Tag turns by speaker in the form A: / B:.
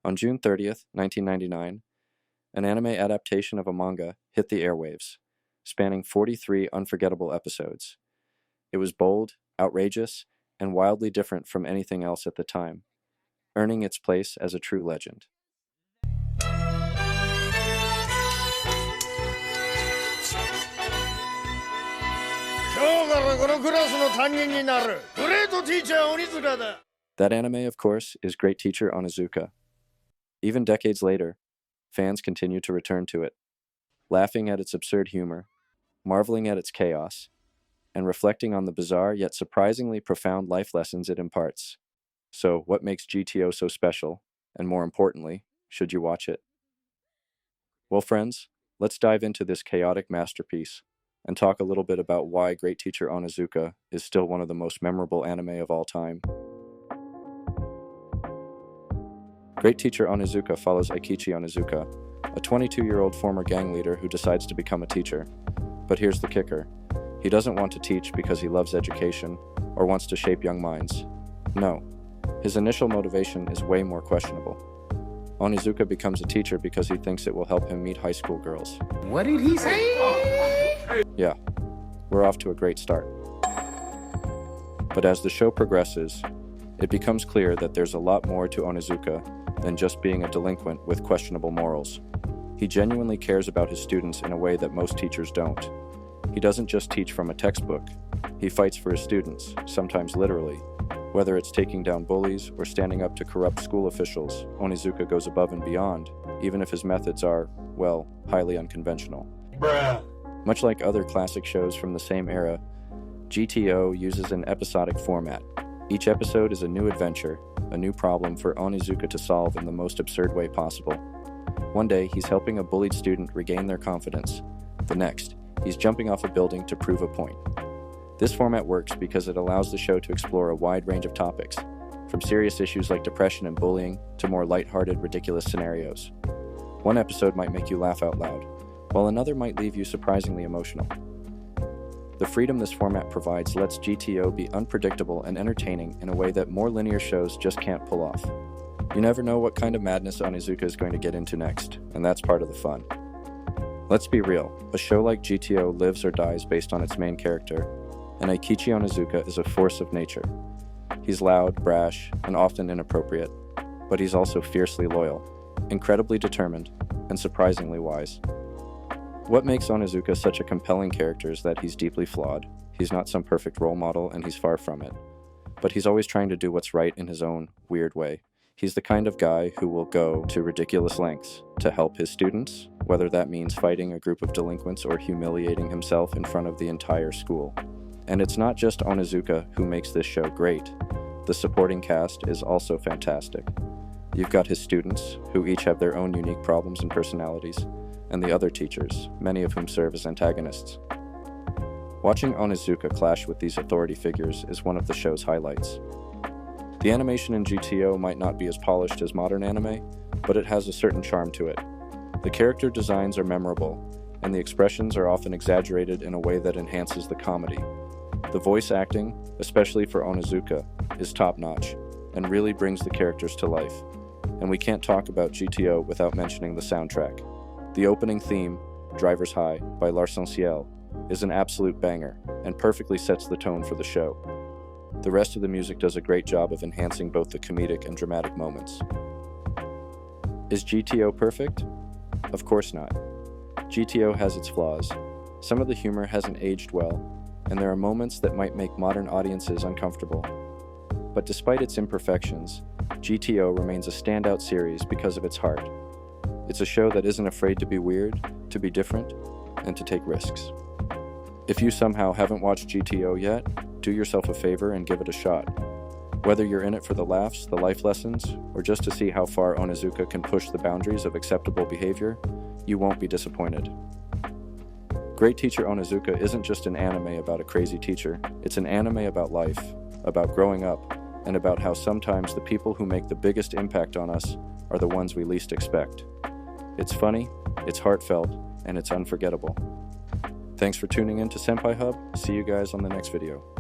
A: On June 30th, 1999, an anime adaptation of a manga hit the airwaves, spanning 43 unforgettable episodes. It was bold, outrageous, and wildly different from anything else at the time, earning its place as a true legend. That anime, of course, is Great Teacher Onizuka. Even decades later, fans continue to return to it, laughing at its absurd humor, marveling at its chaos, and reflecting on the bizarre yet surprisingly profound life lessons it imparts. So, what makes GTO so special? And more importantly, should you watch it? Well, friends, let's dive into this chaotic masterpiece and talk a little bit about why Great Teacher Onizuka is still one of the most memorable anime of all time. Great Teacher Onizuka follows Eikichi Onizuka, a 22-year-old former gang leader who decides to become a teacher. But here's the kicker. He doesn't want to teach because he loves education or wants to shape young minds. No, his initial motivation is way more questionable. Onizuka becomes a teacher because he thinks it will help him meet high school girls.
B: What did he say?
A: Yeah, we're off to a great start. But as the show progresses, it becomes clear that there's a lot more to Onizuka than just being a delinquent with questionable morals. He genuinely cares about his students in a way that most teachers don't. He doesn't just teach from a textbook. He fights for his students, sometimes literally. Whether it's taking down bullies or standing up to corrupt school officials, Onizuka goes above and beyond, even if his methods are, well, highly unconventional.
B: Bruh.
A: Much like other classic shows from the same era, GTO uses an episodic format. Each episode is a new adventure, a new problem for Onizuka to solve in the most absurd way possible. One day, he's helping a bullied student regain their confidence. The next, he's jumping off a building to prove a point. This format works because it allows the show to explore a wide range of topics, from serious issues like depression and bullying to more lighthearted, ridiculous scenarios. One episode might make you laugh out loud, while another might leave you surprisingly emotional. The freedom this format provides lets GTO be unpredictable and entertaining in a way that more linear shows just can't pull off. You never know what kind of madness Onizuka is going to get into next, and that's part of the fun. Let's be real, a show like GTO lives or dies based on its main character, and Eikichi Onizuka is a force of nature. He's loud, brash, and often inappropriate, but he's also fiercely loyal, incredibly determined, and surprisingly wise. What makes Onizuka such a compelling character is that he's deeply flawed. He's not some perfect role model, and he's far from it. But he's always trying to do what's right in his own weird way. He's the kind of guy who will go to ridiculous lengths to help his students, whether that means fighting a group of delinquents or humiliating himself in front of the entire school. And it's not just Onizuka who makes this show great. The supporting cast is also fantastic. You've got his students, who each have their own unique problems and personalities, and the other teachers, many of whom serve as antagonists. Watching Onizuka clash with these authority figures is one of the show's highlights. The animation in GTO might not be as polished as modern anime, but it has a certain charm to it. The character designs are memorable, and the expressions are often exaggerated in a way that enhances the comedy. The voice acting, especially for Onizuka, is top-notch, and really brings the characters to life. And we can't talk about GTO without mentioning the soundtrack. The opening theme, Driver's High, by L'Arc-en-Ciel, is an absolute banger, and perfectly sets the tone for the show. The rest of the music does a great job of enhancing both the comedic and dramatic moments. Is GTO perfect? Of course not. GTO has its flaws. Some of the humor hasn't aged well, and there are moments that might make modern audiences uncomfortable. But despite its imperfections, GTO remains a standout series because of its heart. It's a show that isn't afraid to be weird, to be different, and to take risks. If you somehow haven't watched GTO yet, do yourself a favor and give it a shot. Whether you're in it for the laughs, the life lessons, or just to see how far Onizuka can push the boundaries of acceptable behavior, you won't be disappointed. Great Teacher Onizuka isn't just an anime about a crazy teacher, it's an anime about life, about growing up, and about how sometimes the people who make the biggest impact on us are the ones we least expect. It's funny, it's heartfelt, and it's unforgettable. Thanks for tuning in to Senpai Hub. See you guys on the next video.